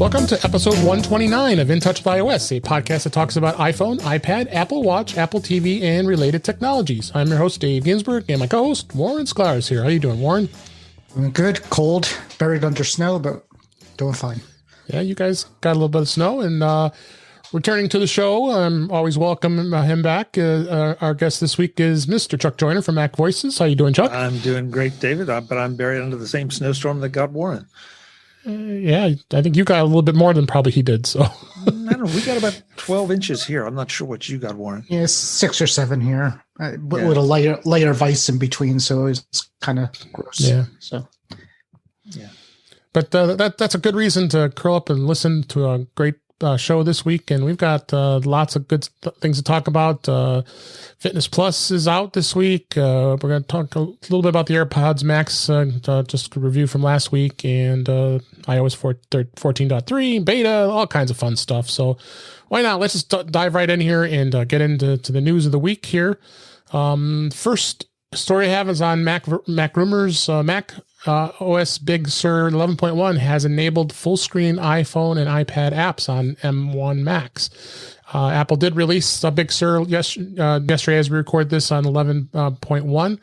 Welcome to episode 129 of In Touch with iOS, a podcast that talks about iPhone, iPad, Apple Watch, Apple TV, and related technologies. I'm your host, Dave Ginsburg, and my co-host, Warren Sklar, is here. How you doing, Warren? Doing good. Cold, buried under snow, but doing fine. Yeah, you guys got a little bit of snow, and returning to the show, I'm always welcome him back. Our guest this week is Mr. Chuck Joyner from MacVoices. How you doing, Chuck? I'm doing great, David, but I'm buried under the same snowstorm that got Warren. Yeah, I think you got a little bit more than probably he did. So I don't know. We got about 12 inches here. I'm not sure what you got, Warren. Yeah, 6 or 7 here, with a layer of ice in between, so it's kind of gross. Yeah. So, yeah. But that's a good reason to curl up and listen to a great show this week, and we've got lots of good things to talk about. Fitness Plus is out this week. We're going to talk a little bit about the AirPods Max, just a review from last week, and iOS 14.3, beta, all kinds of fun stuff. So why not? Let's just dive right in here and get into the news of the week here. First story I have is on Mac Rumors. Mac OS Big Sur 11.1 has enabled full screen iPhone and iPad apps on M1 Max. Apple did release a Big Sur yesterday as we record this on 11.1,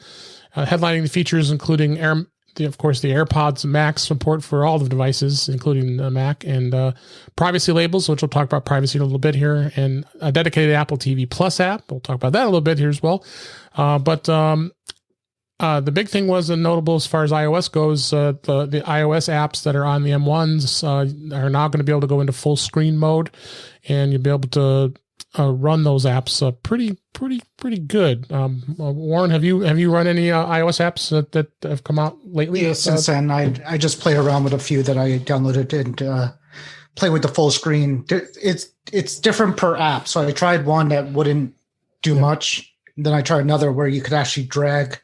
headlining the features including of course, the AirPods Max support for all the devices, including Mac, and privacy labels, which we'll talk about privacy in a little bit here, and a dedicated Apple TV Plus app. We'll talk about that a little bit here as well. But the big thing was notable as far as iOS goes. The iOS apps that are on the M1s are now going to be able to go into full screen mode, and you'll be able to run those apps pretty good. Warren, have you run any iOS apps that have come out lately? yeah, since then I just play around with a few that I downloaded and play with the full screen. It's different per app. So I tried one that wouldn't do much. Then I tried another where you could actually drag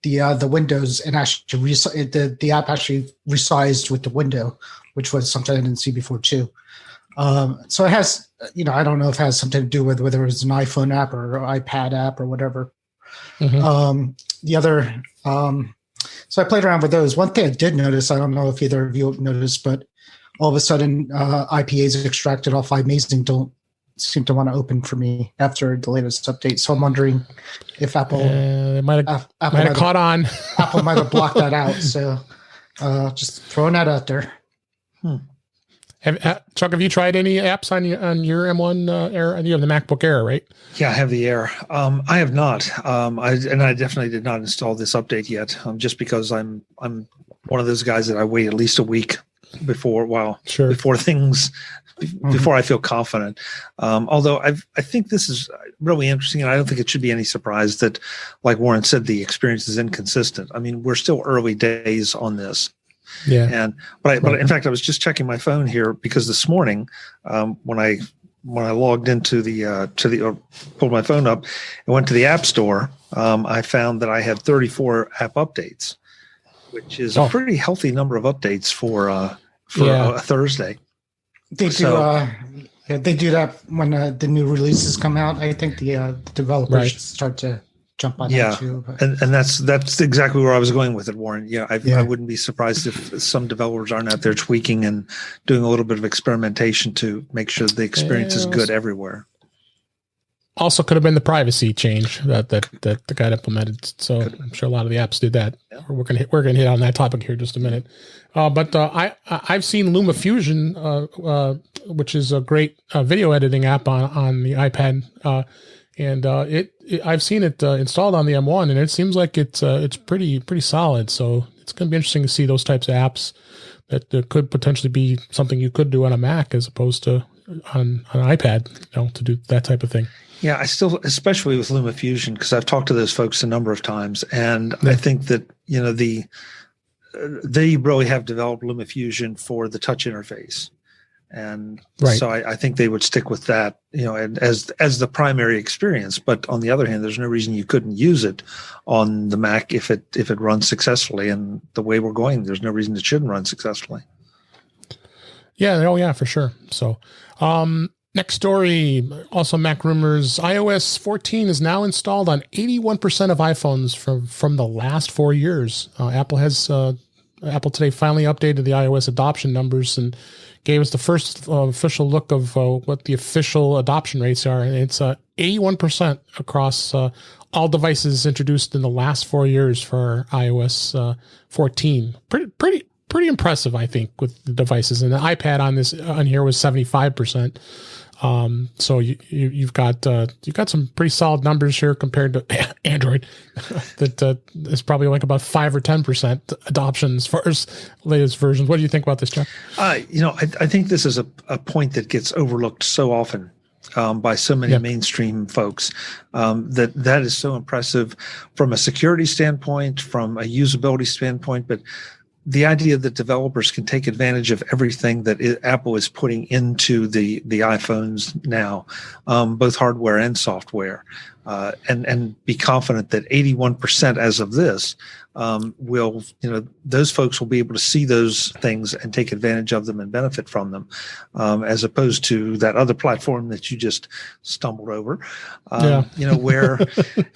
the windows and actually the app actually resized with the window, which was something I didn't see before too. So it has, I don't know if it has something to do with whether it's an iPhone app or iPad app or whatever. Mm-hmm. So I played around with those. One thing I did notice, I don't know if either of you noticed, but all of a sudden IPAs extracted off iMazing don't seem to want to open for me after the latest update. So I'm wondering if Apple might have caught on. Apple might have blocked that out. So just throwing that out there. Chuck, have you tried any apps on your M1 Air? You have the MacBook Air, right? Yeah, I have the Air. I have not. I definitely did not install this update yet, just because I'm one of those guys that I wait at least a week before things. Before I feel confident. Although I think this is really interesting, and I don't think it should be any surprise that, like Warren said, the experience is inconsistent. I mean, we're still early days on this. Yeah. But in fact, I was just checking my phone here because this morning, when I logged into pulled my phone up and went to the App Store, I found that I had 34 app updates, which is a pretty healthy number of updates for a Thursday. They do. They do that when the new releases come out. I think the developers start to jump on that too. But. And that's exactly where I was going with it, Warren. I wouldn't be surprised if some developers aren't out there tweaking and doing a little bit of experimentation to make sure the experience is good everywhere. Also, could have been the privacy change that got implemented. So I'm sure a lot of the apps did that. Yeah. We're gonna hit on that topic here in just a minute. But I've seen LumaFusion, which is a great video editing app on the iPad, and I've seen it installed on the M1, and it seems like it's pretty solid. So it's going to be interesting to see those types of apps that could potentially be something you could do on a Mac as opposed to on an iPad, to do that type of thing. Yeah, I still, especially with LumaFusion, because I've talked to those folks a number of times, and I think that they really have developed LumaFusion for the touch interface, and so I think they would stick with that, and as the primary experience. But on the other hand, there's no reason you couldn't use it on the Mac if it runs successfully, and the way we're going, there's no reason it shouldn't run successfully. Yeah, for sure. So. Next story, also Mac Rumors. iOS 14 is now installed on 81% of iPhones from the last 4 years. Apple today finally updated the iOS adoption numbers and gave us the first official look of what the official adoption rates are, and it's 81% across all devices introduced in the last 4 years for iOS 14. Pretty impressive, I think, with the devices. And the iPad on here was 75%. So you've got some pretty solid numbers here compared to Android. that is probably like about 5 or 10% adoption as far as latest versions. What do you think about this, Jeff? I think this is a point that gets overlooked so often by so many mainstream folks. That is so impressive from a security standpoint, from a usability standpoint, but the idea that developers can take advantage of everything that Apple is putting into the iPhones now, both hardware and software, and be confident that 81% as of this will, those folks will be able to see those things and take advantage of them and benefit from them, as opposed to that other platform that you just stumbled over. Where,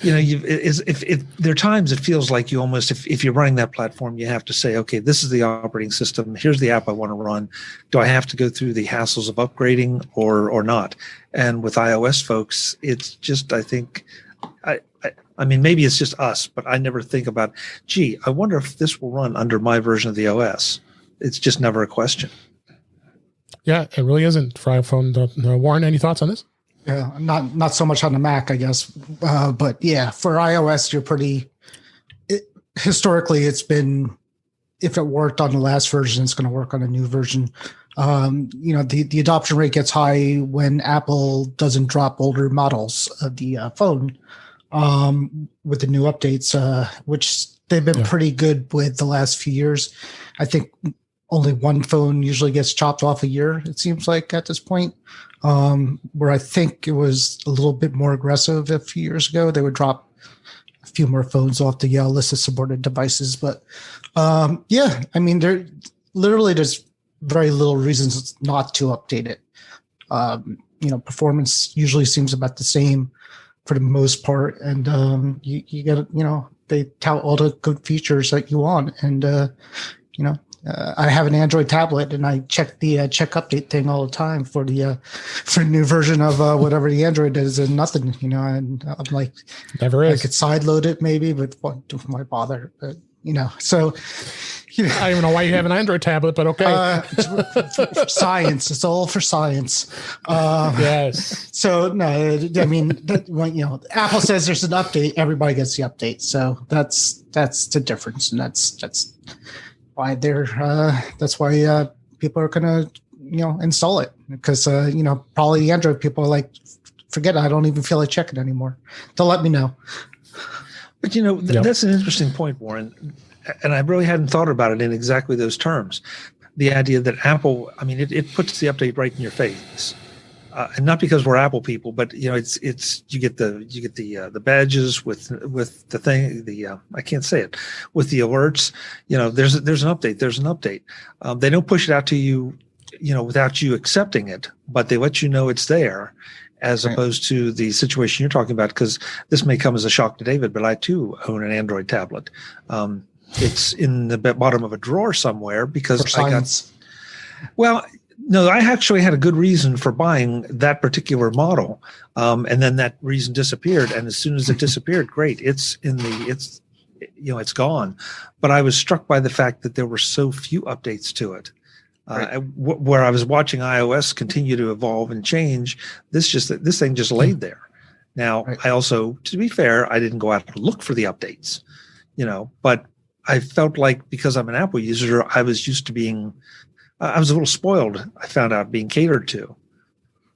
there are times it feels like you almost, if you're running that platform, you have to say, okay, this is the operating system. Here's the app I want to run. Do I have to go through the hassles of upgrading or not? And with iOS folks, it's just, I think, I mean, maybe it's just us, but I never think about, gee, I wonder if this will run under my version of the OS. It's just never a question. Yeah, it really isn't for iPhone. Warren, any thoughts on this? Yeah, not so much on the Mac, I guess. But yeah, for iOS, historically, it's been, if it worked on the last version, it's going to work on a new version. The adoption rate gets high when Apple doesn't drop older models of the phone with the new updates, which they've been pretty good with the last few years. I think only one phone usually gets chopped off a year, it seems like, at this point, where I think it was a little bit more aggressive a few years ago. They would drop a few more phones off the list of supported devices. But I mean, there's very little reasons not to update it. Performance usually seems about the same for the most part, and you get, they tout all the good features that you want. And I have an Android tablet, and I check the check update thing all the time for the new version of whatever the Android is, and nothing, and I'm like, never is. I could sideload it maybe, but why bother? But so. I don't even know why you have an Android tablet, but okay. For science. It's all for science. Yes. So no, I mean, Apple says there's an update, everybody gets the update. So that's the difference, and that's why that's why people are gonna install it, because probably the Android people are like, forget it, I don't even feel like checking anymore. They'll let me know. But that's an interesting point, Warren. And I really hadn't thought about it in exactly those terms. The idea that Apple, I mean, it puts the update right in your face, and not because we're Apple people, but it's you get the badges with the thing, I can't say it, with the alerts. There's an update. There's an update. They don't push it out to you, without you accepting it, but they let you know it's there. As opposed to the situation you're talking about, because this may come as a shock to David, but I too own an Android tablet. It's in the bottom of a drawer somewhere because I actually had a good reason for buying that particular model. And then that reason disappeared. And as soon as it disappeared, great, it's gone. But I was struck by the fact that there were so few updates to it. Where I was watching iOS continue to evolve and change, this thing just laid there. Now, I also, to be fair, I didn't go out to look for the updates, but I felt like because I'm an Apple user, I was used to being, I was a little spoiled. I found out being catered to,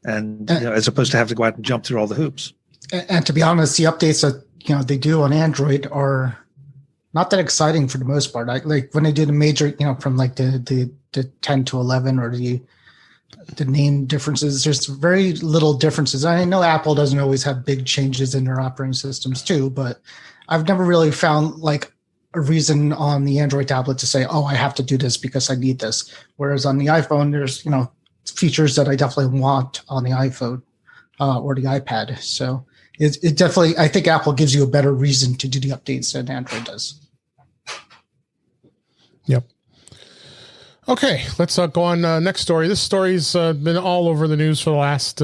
and as opposed to have to go out and jump through all the hoops. And to be honest, the updates that they do on Android are not that exciting for the most part. Like when they do the major, from like the 10 to 11 or the name differences, there's very little differences. I know Apple doesn't always have big changes in their operating systems too, but I've never really found like a reason on the Android tablet to say, oh, I have to do this because I need this. Whereas on the iPhone, there's, features that I definitely want on the iPhone or the iPad. So it definitely, I think Apple gives you a better reason to do the updates than Android does. Yep. Okay, let's go on next story. This story's been all over the news for the last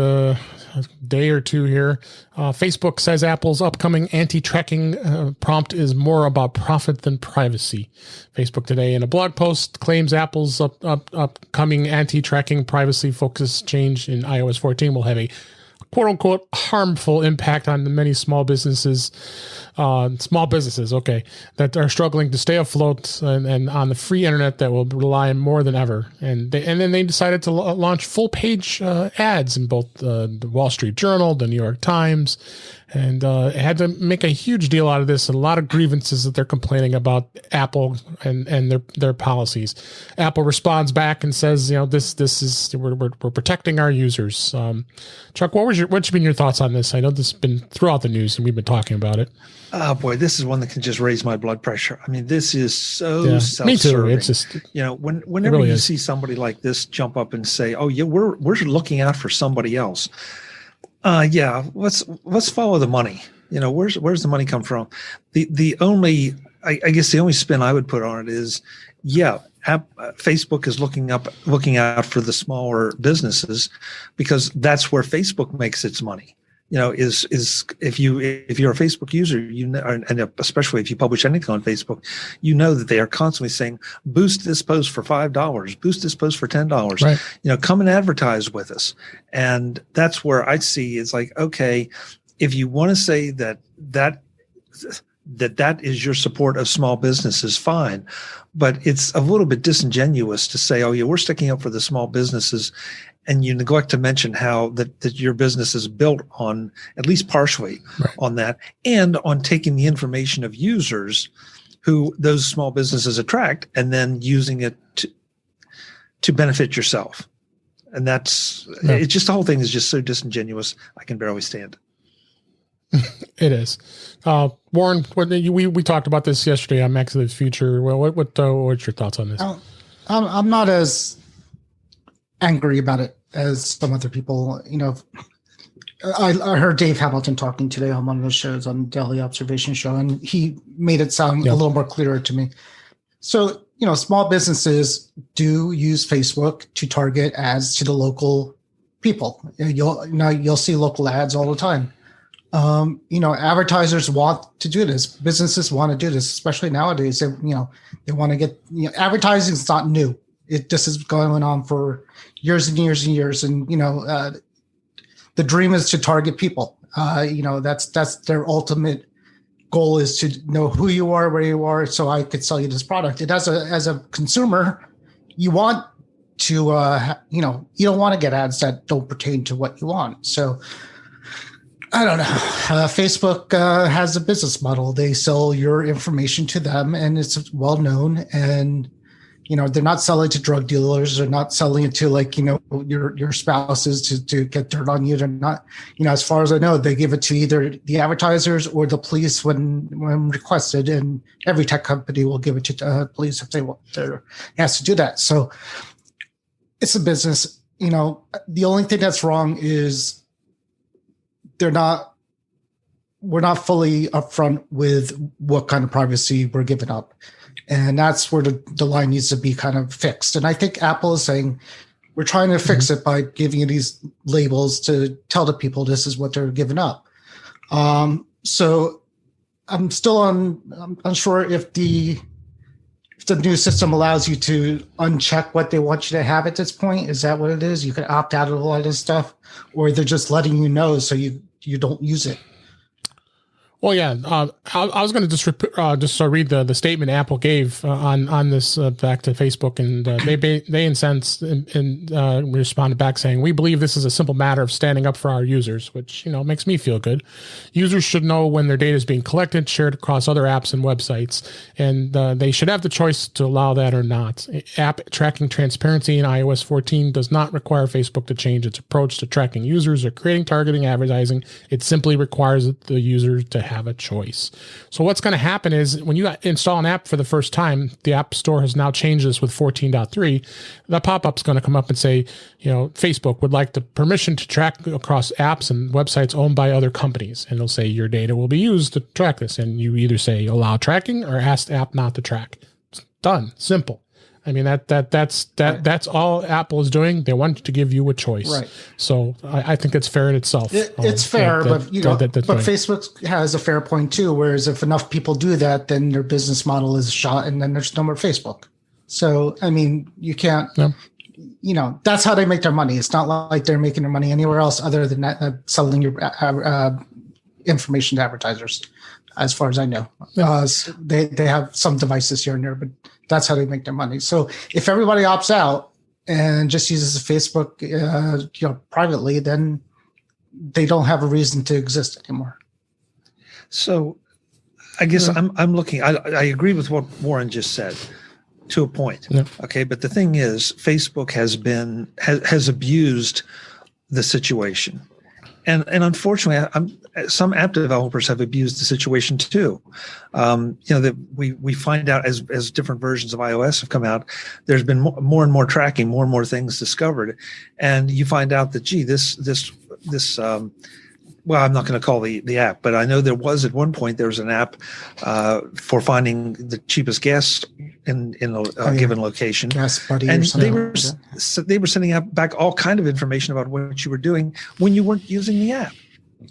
day or two here. Facebook says Apple's upcoming anti-tracking prompt is more about profit than privacy. Facebook today, in a blog post, claims Apple's upcoming anti-tracking privacy-focused change in iOS 14 will have a quote-unquote harmful impact on the many small businesses, that are struggling to stay afloat and on the free internet that will rely more than ever. And then they decided to launch full-page ads in both the Wall Street Journal, the New York Times, and had to make a huge deal out of this. And a lot of grievances that they're complaining about Apple and their policies. Apple responds back and says, this is we're protecting our users. Chuck, what's been your thoughts on this? I know this has been throughout the news and we've been talking about it. Oh boy, this is one that can just raise my blood pressure. I mean, this is so self-serving. Me too. It's just, whenever you see somebody like this jump up and say, "Oh yeah, we're looking out for somebody else." Let's follow the money. Where's the money come from? I guess the only spin I would put on it is, Facebook is looking out for the smaller businesses because that's where Facebook makes its money. Is if you're a Facebook user, and especially if you publish anything on Facebook, that they are constantly saying, boost this post for $5, boost this post for $10. Right. Come and advertise with us. And that's where I see it's like, okay, if you want to say that is your support of small businesses, fine. But it's a little bit disingenuous to say, oh yeah, we're sticking up for the small businesses, and you neglect to mention how that your business is built on, at least partially, on that, and on taking the information of users who those small businesses attract and then using it to benefit yourself. And it's just, the whole thing is just so disingenuous, I can barely stand it. It is. Warren, we talked about this yesterday on Max of the Future. Well, what's your thoughts on this? I'm not as angry about it as some other people. I heard Dave Hamilton talking today on one of those shows on Daily Observation Show, and he made it sound a little more clearer to me. So, small businesses do use Facebook to target ads to the local people. You'll see local ads all the time. Advertisers want to do this. Businesses want to do this, especially nowadays. They want to get, advertising is not new. This is going on for years and years and years. And, the dream is to target people. That's their ultimate goal, is to know who you are, where you are, so I could sell you this product. And as a consumer, you want to, you don't want to get ads that don't pertain to what you want. So, I don't know. Facebook has a business model. They sell your information to them, and it's well known. And they're not selling to drug dealers. They're not selling it to your spouses to get dirt on you. They're not. As far as I know, they give it to either the advertisers or the police when requested. And every tech company will give it to police if they want. They're asked to do that. So it's a business. The only thing that's wrong is we're not fully upfront with what kind of privacy we're giving up. And that's where the line needs to be kind of fixed. And I think Apple is saying, we're trying to fix it by giving you these labels to tell the people this is what they're giving up. So I'm still unsure if the new system allows you to uncheck what they want you to have at this point. Is that what it is? You can opt out of a lot of this stuff, or they're just letting you know so you don't use it. Well, yeah, I was going to just read the statement Apple gave on this back to Facebook, and they incensed and responded back saying, "We believe this is a simple matter of standing up for our users," which makes me feel good. Users should know when their data is being collected, shared across other apps and websites, and they should have the choice to allow that or not. App tracking transparency in iOS 14 does not require Facebook to change its approach to tracking users or creating targeting advertising. It simply requires the user to have a choice. So what's going to happen is when you install an app for the first time, the App Store has now changed this with 14.3. The pop-up's going to come up and say, Facebook would like the permission to track across apps and websites owned by other companies. And it'll say your data will be used to track this. And you either say allow tracking or ask the app not to track. It's done. Simple. I mean, that's all Apple is doing. They want to give you a choice. Right. So I think it's fair in itself. It's fair, but Facebook has a fair point too. Whereas if enough people do that, then their business model is shot, and then there's no more Facebook. So I mean, you can't. Yeah. You know, that's how they make their money. It's not like they're making their money anywhere else other than that, selling your information to advertisers. As far as I know, they have some devices here and there, but that's how they make their money. So if everybody opts out and just uses Facebook, privately, then they don't have a reason to exist anymore. So, I guess I'm looking. I agree with what Warren just said to a point. Yeah. Okay, but the thing is, Facebook has abused the situation. And unfortunately, some app developers have abused the situation too. That we find out as different versions of iOS have come out, there's been more and more tracking, more and more things discovered, and you find out that this well, I'm not going to call the app, but I know there was at one point there was an app for finding the cheapest gas in a given location. Gas Buddy, and they were sending out back all kind of information about what you were doing when you weren't using the app.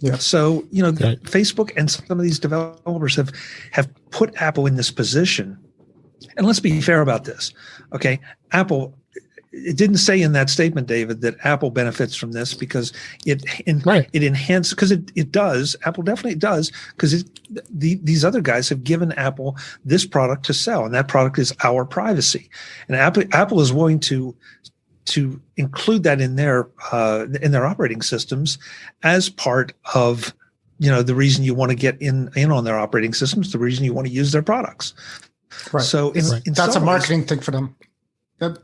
Yeah. So Facebook and some of these developers have put Apple in this position. And let's be fair about this, okay? Apple. It didn't say in that statement, David, that Apple benefits from this because it enhances, because it does. Apple definitely does, because these other guys have given Apple this product to sell, and that product is our privacy. And Apple is willing to include that in their operating systems as part of the reason you want to get in on their operating systems, the reason you want to use their products. Right. So that's a marketing thing for them.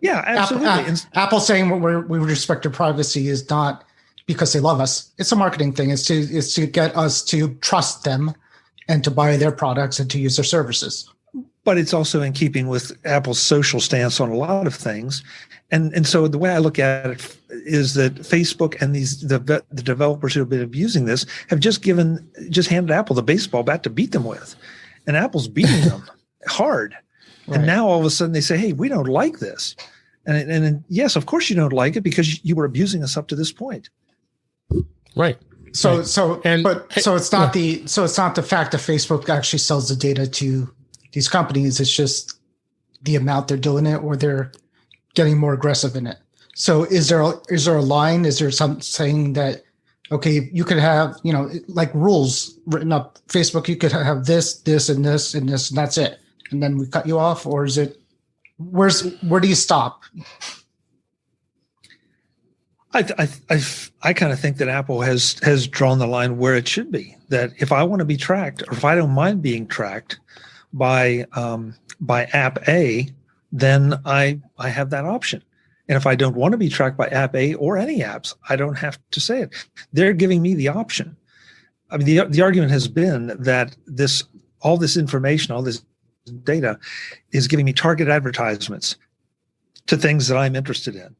Yeah, absolutely. Apple saying we respect your privacy is not because they love us. It's a marketing thing. It's to get us to trust them and to buy their products and to use their services. But it's also in keeping with Apple's social stance on a lot of things. And so the way I look at it is that Facebook and the developers who have been abusing this have just handed Apple the baseball bat to beat them with. And Apple's beating them hard. Right. And now all of a sudden they say, hey, we don't like this. And yes, of course you don't like it because you were abusing us up to this point. Right. So it's not the fact that Facebook actually sells the data to these companies. It's just the amount they're doing it, or they're getting more aggressive in it. So is there a line? Is there something saying that, okay, you could have, like rules written up, Facebook, you could have this, this, and this, and this, and that's it. And then we cut you off, or is it where do you stop? I kind of think that Apple has drawn the line where it should be. That if I want to be tracked, or if I don't mind being tracked by app A, then I have that option. And if I don't want to be tracked by app A or any apps, I don't have to say it. They're giving me the option. I mean, the argument has been that all this information, all this data is giving me targeted advertisements to things that I'm interested in.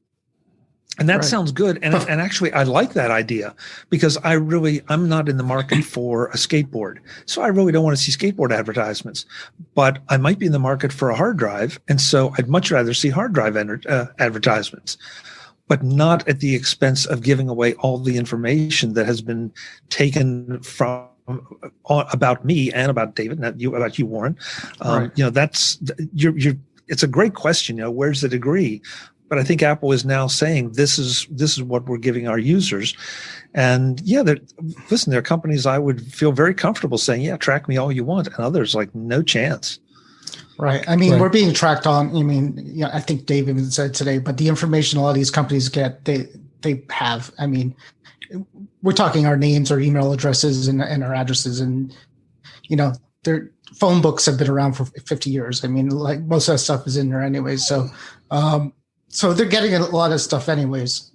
And that sounds good. And actually, I like that idea because I'm not in the market for a skateboard. So I really don't want to see skateboard advertisements, but I might be in the market for a hard drive. And so I'd much rather see hard drive advertisements, but not at the expense of giving away all the information that has been taken from about me and about David, not you, about you, Warren. That's it's a great question. Where's the degree? But I think Apple is now saying this is what we're giving our users. And there are companies I would feel very comfortable saying, yeah, track me all you want. And others like, no chance. Right. I mean, we're being tracked on. I mean, I think Dave even said today, but the information a lot of these companies get, they have. I mean, we're talking our names, our email addresses, and our addresses, and their phone books have been around for 50 years. I mean, like most of that stuff is in there anyways. So, so they're getting a lot of stuff anyways.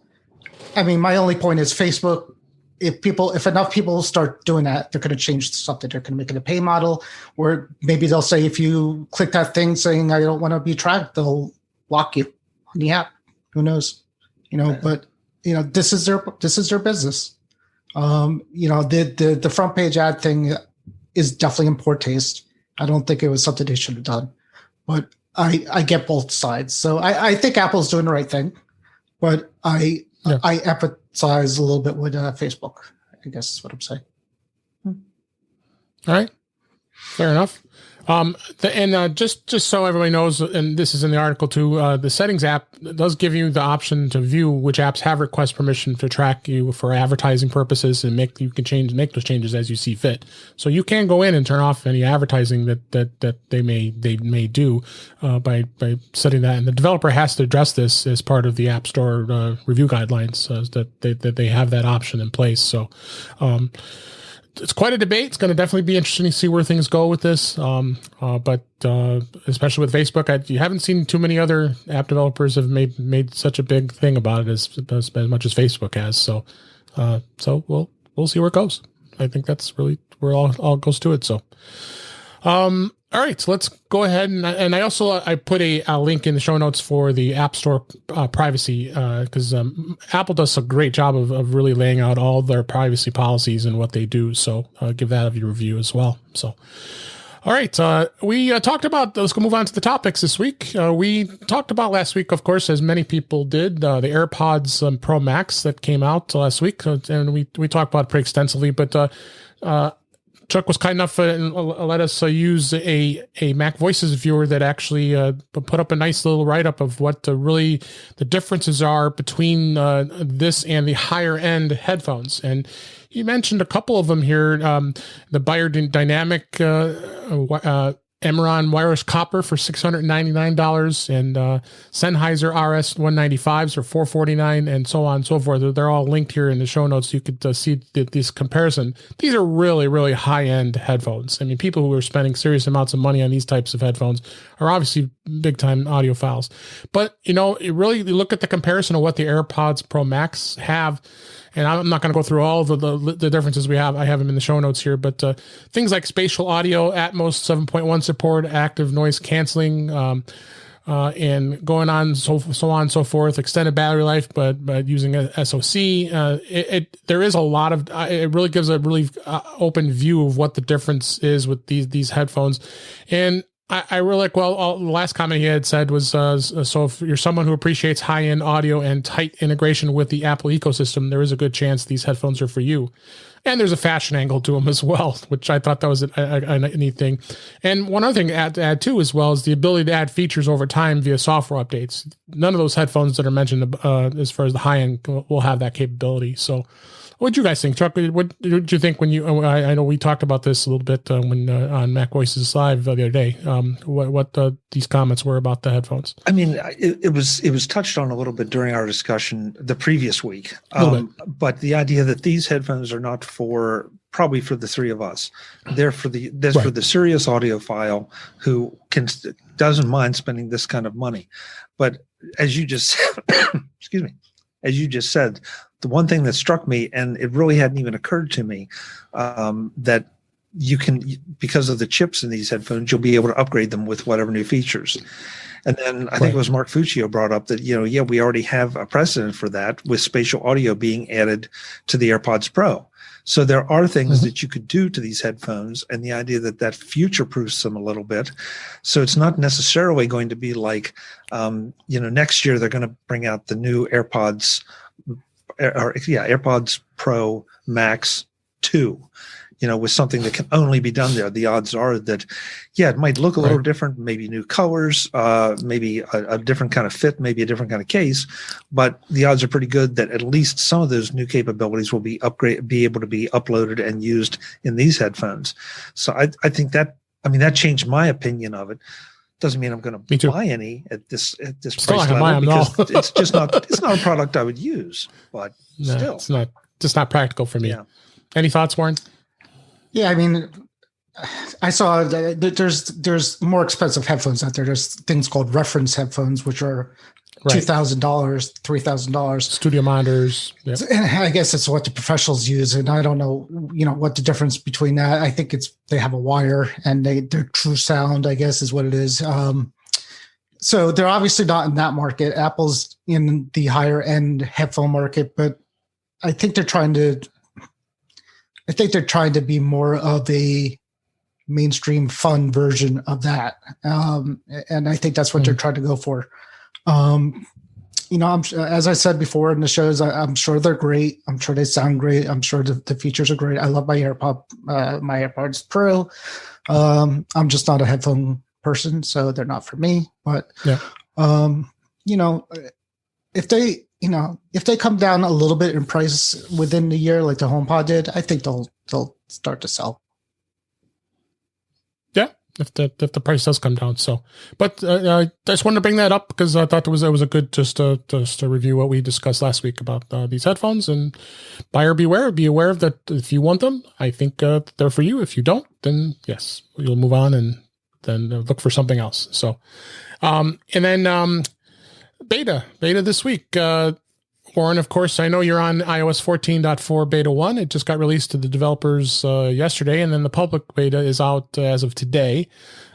I mean, my only point is Facebook. If enough people start doing that, they're going to change something. They're going to make it a pay model, or maybe they'll say if you click that thing saying I don't want to be tracked, they'll lock you on the app. Who knows? But. This is their business. The front page ad thing is definitely in poor taste. I don't think it was something they should have done. But I get both sides. So I think Apple's doing the right thing, but I empathize a little bit with Facebook, I guess is what I'm saying. All right. Fair enough. Just so everybody knows, and this is in the article too, the settings app does give you the option to view which apps have request permission to track you for advertising purposes, and make those changes as you see fit. So you can go in and turn off any advertising that they may do by setting that. And the developer has to address this as part of the App Store review guidelines, that they have that option in place. So. It's quite a debate. It's going to definitely be interesting to see where things go with this. But especially with Facebook, you haven't seen too many other app developers have made such a big thing about it as much as Facebook has. So we'll see where it goes. I think that's really where all goes to it. So, all right, so let's go ahead and I also I put a link in the show notes for the App Store privacy, because Apple does a great job of really laying out all their privacy policies and what they do. So give that a review as well. So, all right, we talked about. Let's move on to the topics this week. We talked about last week, of course, as many people did, the AirPods Pro Max that came out last week, and we talked about it pretty extensively, but. Chuck was kind enough and let us use a MacVoices viewer that actually put up a nice little write-up of what really the differences are between this and the higher-end headphones. And you mentioned a couple of them here, the Biodynamic Emeron wireless copper for $699 and Sennheiser RS 195s for $449 and so on and so forth. They're all linked here in the show notes. You could see this comparison. These are really, really high-end headphones. I mean, people who are spending serious amounts of money on these types of headphones are obviously big-time audiophiles. But, you look at the comparison of what the AirPods Pro Max have. And I'm not going to go through all the differences we have. I have them in the show notes here, but things like spatial audio, Atmos 7.1 support, active noise canceling, and going on so on and so forth, extended battery life, but using a SoC. There is a lot of. It really gives a really open view of what the difference is with these headphones, and. I really like, the last comment he had said was, so if you're someone who appreciates high-end audio and tight integration with the Apple ecosystem, there is a good chance these headphones are for you. And there's a fashion angle to them as well, which I thought that was a neat thing. And one other thing to add too, as well, is the ability to add features over time via software updates. None of those headphones that are mentioned as far as the high-end will have that capability. So what did you guys think, Chuck? What did you think when you? I know we talked about this a little bit when on MacVoices Live the other day. What these comments were about the headphones? I mean, it was touched on a little bit during our discussion the previous week. But the idea that these headphones are not probably for the three of us. They're for the serious audiophile who doesn't mind spending this kind of money. But as you just excuse me, as you just said. The one thing that struck me, and it really hadn't even occurred to me, that you can, because of the chips in these headphones, you'll be able to upgrade them with whatever new features. And then I think it was Mark Fuccio brought up that, we already have a precedent for that with spatial audio being added to the AirPods Pro. So there are things that you could do to these headphones, and the idea that future-proofs them a little bit. So it's not necessarily going to be like, next year they're going to bring out the new AirPods Pro Max 2, with something that can only be done there. The odds are that, it might look a little different, maybe new colors, maybe a different kind of fit, maybe a different kind of case, but the odds are pretty good that at least some of those new capabilities will be able to be uploaded and used in these headphones. So I think that changed my opinion of it. Doesn't mean I'm going to buy any at this price level because it's just not a product I would use. But still, it's not practical for me. Yeah. Any thoughts, Warren? Yeah, I mean, I saw that there's more expensive headphones out there. There's things called reference headphones, which are $2,000, $3,000. Studio monitors. Yep. And I guess it's what the professionals use. And I don't know, what the difference between that. I think they have a wire and their true sound, I guess, is what it is. So they're obviously not in that market. Apple's in the higher end headphone market, but I think they're trying to be more of a mainstream fun version of that. And I think that's what they're trying to go for. As I said before in the shows, I'm sure they're great. I'm sure they sound great. I'm sure the features are great. I love my AirPods Pro. I'm just not a headphone person, so they're not for me. But if they come down a little bit in price within the year, like the HomePod did, I think they'll start to sell. Yeah, if the price does come down. So, but I just wanted to bring that up because I thought it was a good just to review what we discussed last week about these headphones. And buyer beware. Be aware of that. If you want them, I think they're for you. If you don't, then yes, you'll move on and then look for something else. So, and then beta this week. Warren, of course, I know you're on iOS 14.4 beta 1. It just got released to the developers yesterday, and then the public beta is out as of today.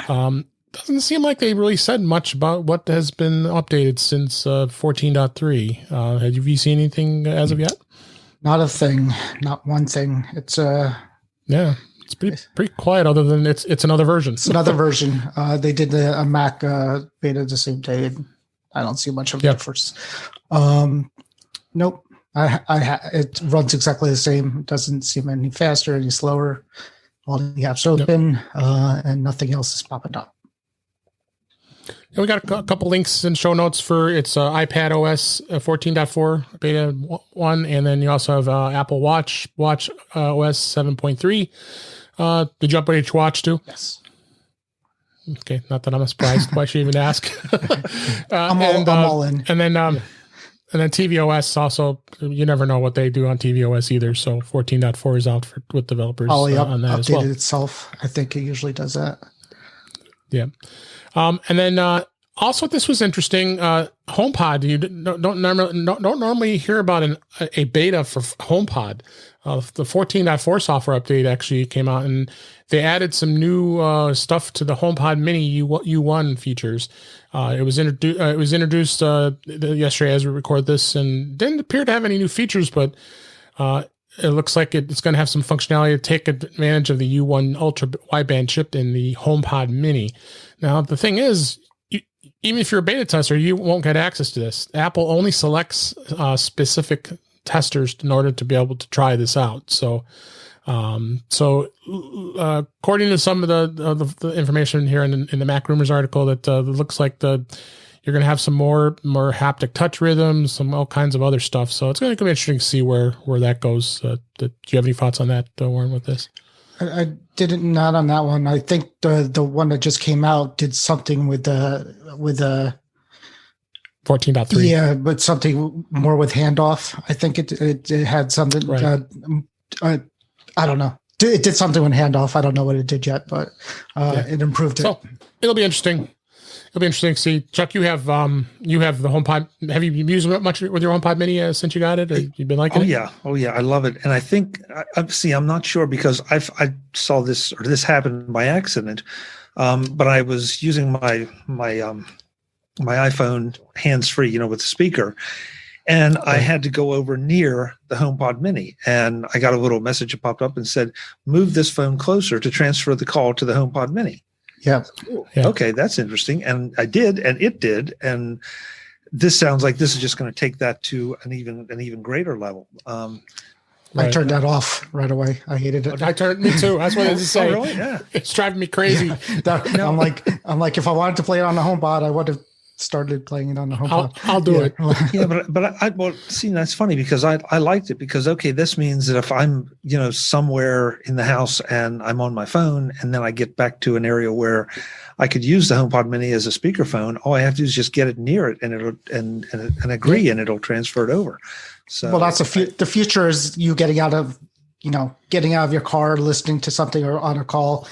Doesn't seem like they really said much about what has been updated since 14.3. Have you seen anything as of yet? Not a thing. Not one thing. It's it's pretty quiet. Other than it's another version. It's another version. They did a Mac beta the same day. And I don't see much of the first. Nope. It runs exactly the same. It doesn't seem any faster, any slower. All the apps open, and nothing else is popping up. And we got a couple links in show notes for its iPad OS 14.4 beta 1, and then you also have Apple Watch OS 7.3. Did you upgrade your watch too? Yes. Okay, not that I'm surprised. Why should you even ask? I'm all in. And then tvOS also, you never know what they do on tvOS either. So 14.4 is out with developers on that as well. Updated itself. I think it usually does that. Yeah. And then also this was interesting. HomePod, you don't normally hear about a beta for HomePod. The 14.4 software update actually came out, and they added some new stuff to the HomePod Mini U1 features. It was introduced yesterday as we record this, and didn't appear to have any new features, but it looks like it's going to have some functionality to take advantage of the U1 ultra wideband chip in the HomePod Mini. Now, the thing is, even if you're a beta tester, you won't get access to this. Apple only selects specific testers in order to be able to try this out. So, according to some of the information here in the Mac Rumors article, that it looks like you're going to have some more haptic touch rhythms, some all kinds of other stuff. So it's going to be interesting to see where that goes. Do you have any thoughts on that, Warren, with this? I didn't, not on that one. I think the one that just came out did something with the 14.3. Yeah, but something more with handoff. I think it had something. Right. I don't know. It did something with handoff. I don't know what it did yet, but it improved it. So it'll be interesting. It'll be interesting to see. Chuck, you have the HomePod. Have you used it much with your HomePod Mini since you got it? Or you've been liking it? Oh yeah, I love it. And I think I'm not sure because I saw this happened by accident, but I was using my iPhone hands-free, with the speaker, and I had to go over near the HomePod Mini, and I got a little message that popped up and said, "Move this phone closer to transfer the call to the HomePod Mini." Yeah. Okay, that's interesting. And I did, and it did. And this sounds like this is just going to take that to an even greater level. I turned that off right away. I hated it. Me too. That's what I was saying. Really? Yeah. It's driving me crazy. I'm like, if I wanted to play it on the HomePod, I would have started playing it on the HomePod. I'll do it. Yeah, but see, that's funny because I liked it because, okay, this means that if I'm, somewhere in the house and I'm on my phone and then I get back to an area where I could use the HomePod Mini as a speakerphone, all I have to do is just get it near it and it'll and agree and it'll transfer it over. So, well, that's the future is you getting out of your car, listening to something or on a call.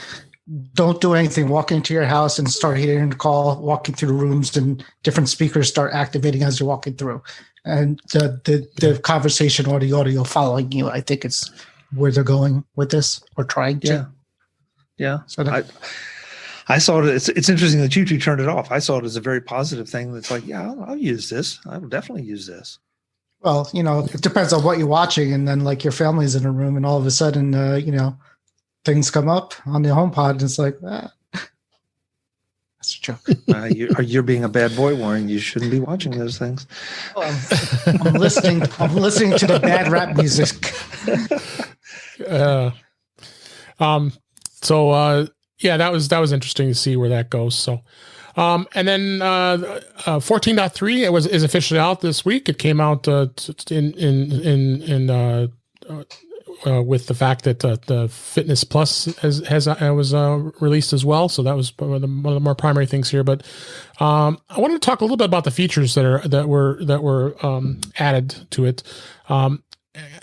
Don't do anything. Walk into your house and start hearing the call, walking through the rooms, and different speakers start activating as you're walking through. And the conversation or the audio following you, I think it's where they're going with this or trying to. Yeah. So I saw it. It's interesting that you two turned it off. I saw it as a very positive thing. That's like, yeah, I'll use this. I will definitely use this. Well, it depends on what you're watching, and then like your family's in a room, and all of a sudden, things come up on the HomePod, and it's like, that's a joke. You're being a bad boy, Warren. You shouldn't be watching those things. I'm listening. I'm listening to the bad rap music. Yeah, that was interesting to see where that goes. So, and then 14.3 is officially out this week. It came out with the fact that the Fitness Plus was released as well. So that was one of the more primary things here. But I wanted to talk a little bit about the features that were added to it.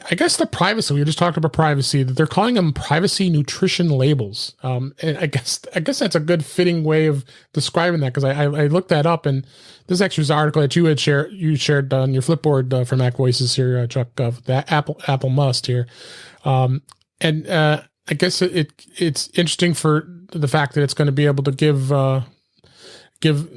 I guess the privacy, we just talked about privacy, that they're calling them privacy nutrition labels. And I guess that's a good fitting way of describing that, because I looked that up, and this actually was an article that you shared on your Flipboard for MacVoices here, Chuck, that Apple must here. I guess it's interesting for the fact that it's going to be able to give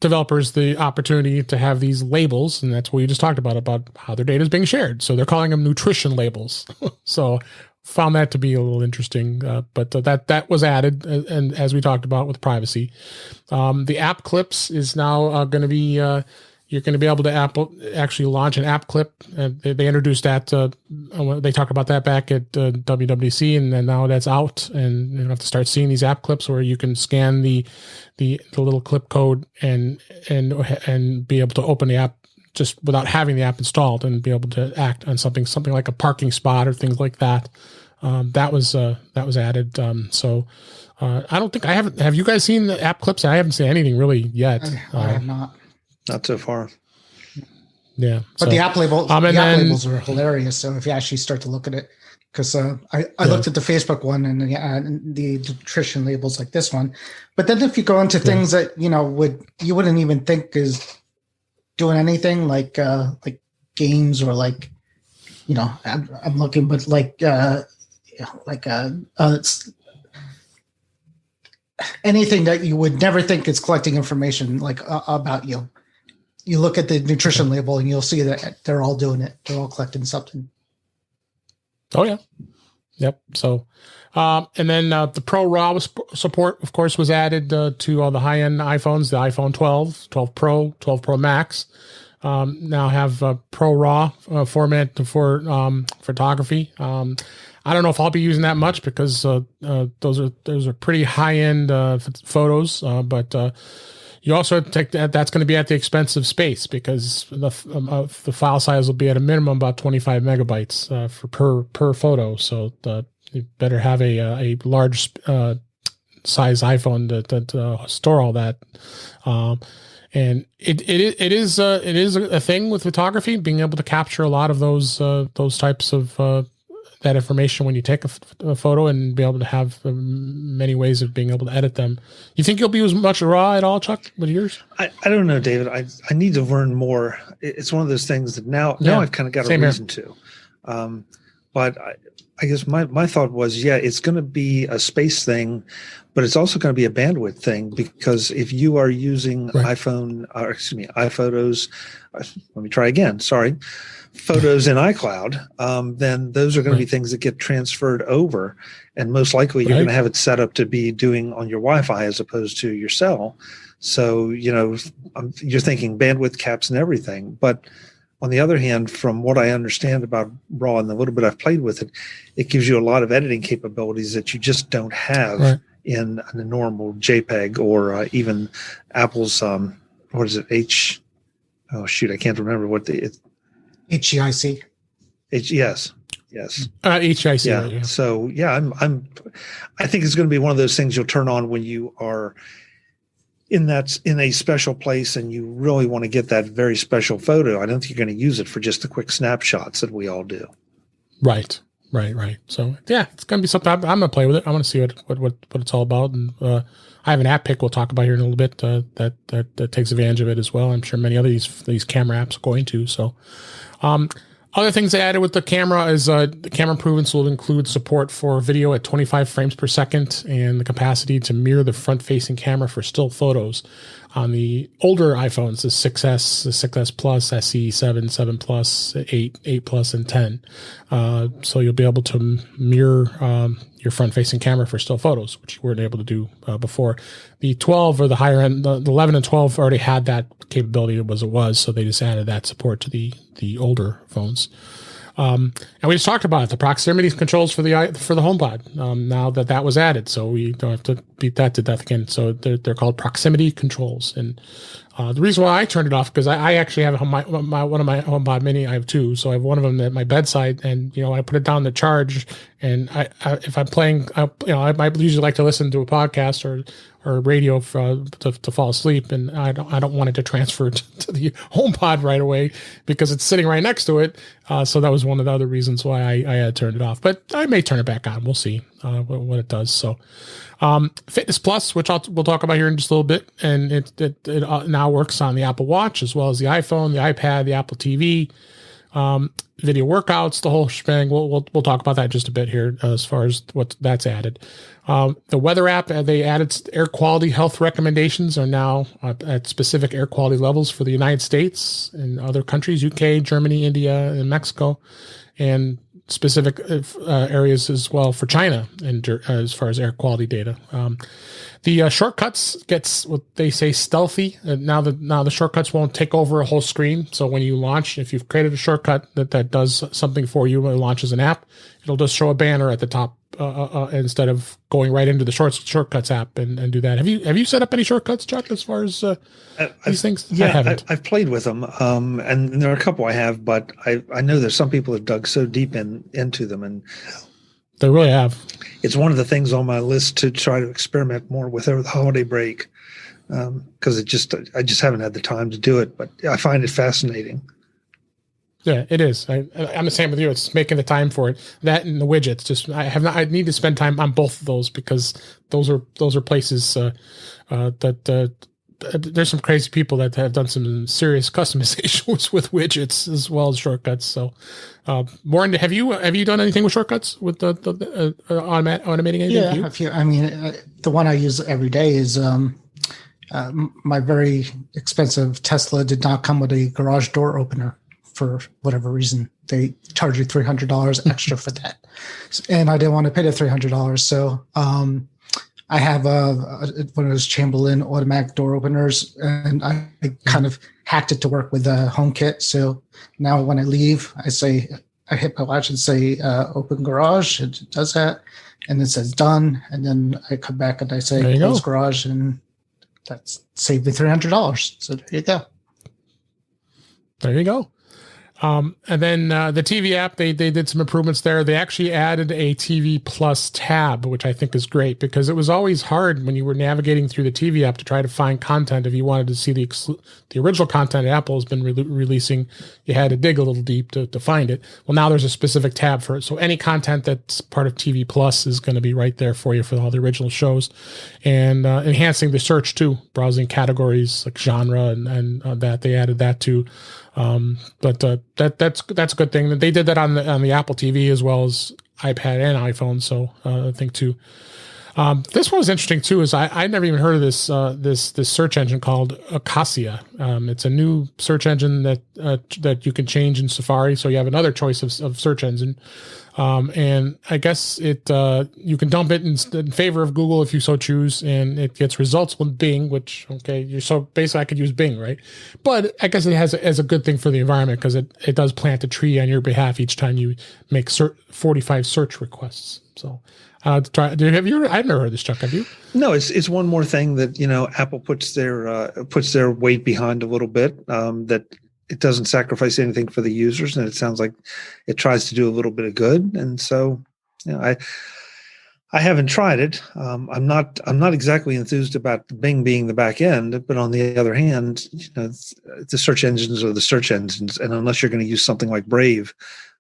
developers the opportunity to have these labels, and that's what you just talked about how their data is being shared. So they're calling them nutrition labels. So found that to be a little interesting, but that was added, and as we talked about with privacy, the app clips is now going to be you're going to be able to actually launch an app clip. They introduced that. They talked about that back at WWDC, and then now that's out, and you have to start seeing these app clips where you can scan the little clip code and be able to open the app just without having the app installed, and be able to act on something like a parking spot or things like that. That was added. So I don't think I haven't. Have you guys seen the app clips? I haven't seen anything really yet. I have not. Not so far. Yeah. But the app labels labels are hilarious. So if you actually start to look at it, because I looked at the Facebook one and the nutrition labels like this one, but then if you go into things that you wouldn't even think is doing anything, like games, or I'm looking, but it's anything that you would never think is collecting information about you. You look at the nutrition label and you'll see that they're all doing it. They're all collecting something. Oh yeah. Yep. So, and then the Pro RAW support, of course, was added to all the high-end iPhones. The iPhone 12, 12 Pro, 12 Pro Max now have Pro RAW format for photography. I don't know if I'll be using that much, because those are pretty high-end photos, but you also take that's going to be at the expense of space, because the file size will be at a minimum about 25 megabytes per photo. So you better have a large size iPhone to store all that. And it is a thing with photography, being able to capture a lot of those types of that information when you take a photo, and be able to have many ways of being able to edit them. You think you'll be as much RAW at all, Chuck, with yours? I don't know, David. I need to learn more. It's one of those things that now I've kind of got a reason to. But I guess my thought was, it's going to be a space thing, but it's also going to be a bandwidth thing, because if you are using iPhotos, let me try again. Sorry. Photos in iCloud, then those are going to be things that get transferred over, and most likely you're going to have it set up to be doing on your Wi-Fi as opposed to your cell. So you're thinking bandwidth caps and everything. But on the other hand, from what I understand about RAW and the little bit I've played with it, it gives you a lot of editing capabilities that you just don't have in a normal JPEG, or even Apple's what is it? I can't remember what HEIC. Yes. HEIC. Yeah. So I think it's going to be one of those things you'll turn on when you are in a special place and you really want to get that very special photo. I don't think you're going to use it for just the quick snapshots that we all do. Right. So it's going to be something I'm going to play with it. I want to see what it's all about, and I have an app pick we'll talk about here in a little bit that takes advantage of it as well. I'm sure many other these camera apps are going to. So, Other things they added with the camera is the camera improvements will include support for video at 25 frames per second and the capacity to mirror the front-facing camera for still photos. On the older iPhones, the 6S, the 6S Plus, SE, 7, 7 Plus, 8, 8 Plus, and 10. So you'll be able to mirror your front-facing camera for still photos, which you weren't able to do before. The 12 or the higher end, the 11 and 12 already had that capability as it was, so they just added that support to the older phones. And we just talked about it, the proximity controls for the HomePod. Now that was added, so we don't have to beat that to death again. So they're called proximity controls. And the reason why I turned it off, because I actually have one of my HomePod Mini. I have two, so I have one of them at my bedside, and I put it down to charge. And if I'm playing, I might usually like to listen to a podcast or radio to fall asleep, and I don't want it to transfer to the HomePod right away because it's sitting right next to it. So that was one of the other reasons why I had turned it off. But I may turn it back on. We'll see what it does. So Fitness Plus, which we'll talk about here in just a little bit, and it now works on the Apple Watch as well as the iPhone, the iPad, the Apple TV. Video workouts, the whole shebang. We'll talk about that in just a bit here as far as what that's added. The weather app, they added air quality health recommendations are now at specific air quality levels for the United States and other countries, UK, Germany, India, and Mexico, and specific areas as well for China and as far as air quality data. The shortcuts gets what they say stealthy. Now the shortcuts won't take over a whole screen. So when you launch, if you've created a shortcut that does something for you, it launches an app, it'll just show a banner at the top instead of going right into the shortcuts app and do that. Have you set up any shortcuts, Chuck, as far as these things? Yeah, I haven't. I've played with them, and there are a couple I have, but I know there's some people that dug so deep into them, and they really have. It's one of the things on my list to try to experiment more with over the holiday break, because I just haven't had the time to do it, but I find it fascinating. Yeah, it is. I'm the same with you. It's making the time for it. That and the widgets. I need to spend time on both of those because those are places that there's some crazy people that have done some serious customizations with widgets as well as shortcuts. So, more into, have you done anything with shortcuts with the automating anything? Yeah, a few. I mean, the one I use every day is my very expensive Tesla did not come with a garage door opener. For whatever reason, they charge you $300 extra for that, and I didn't want to pay the $300. So I have one of those Chamberlain automatic door openers, and I kind of hacked it to work with the HomeKit. So now when I leave, I hit my watch and say open garage. It does that, and it says done. And then I come back and I say close garage, and that's saved me $300. So there you go. There you go. And then the TV app, they did some improvements there. They actually added a TV Plus tab, which I think is great because it was always hard when you were navigating through the TV app to try to find content. If you wanted to see the original content Apple has been releasing, you had to dig a little deep to find it. Well, now there's a specific tab for it. So any content that's part of TV Plus is going to be right there for you for all the original shows, and enhancing the search too, browsing categories like genre and that they added that too. But that's a good thing. They did that on the Apple TV as well as iPad and iPhone. So I think too. This one was interesting too. Is I never even heard of this search engine called Acacia. It's a new search engine that you can change in Safari. So you have another choice of search engine. And I guess you can dump it in favor of Google if you so choose, and it gets results with Bing, which, so basically I could use Bing, right? But I guess it has as a good thing for the environment because it does plant a tree on your behalf each time you make 45 search requests. So, I've never heard of this, Chuck. Have you? No, it's one more thing that, Apple puts their weight behind a little bit, that it doesn't sacrifice anything for the users, and it sounds like it tries to do a little bit of good. And so, I haven't tried it. I'm not exactly enthused about Bing being the back end, but on the other hand, the search engines are the search engines, and unless you're going to use something like Brave,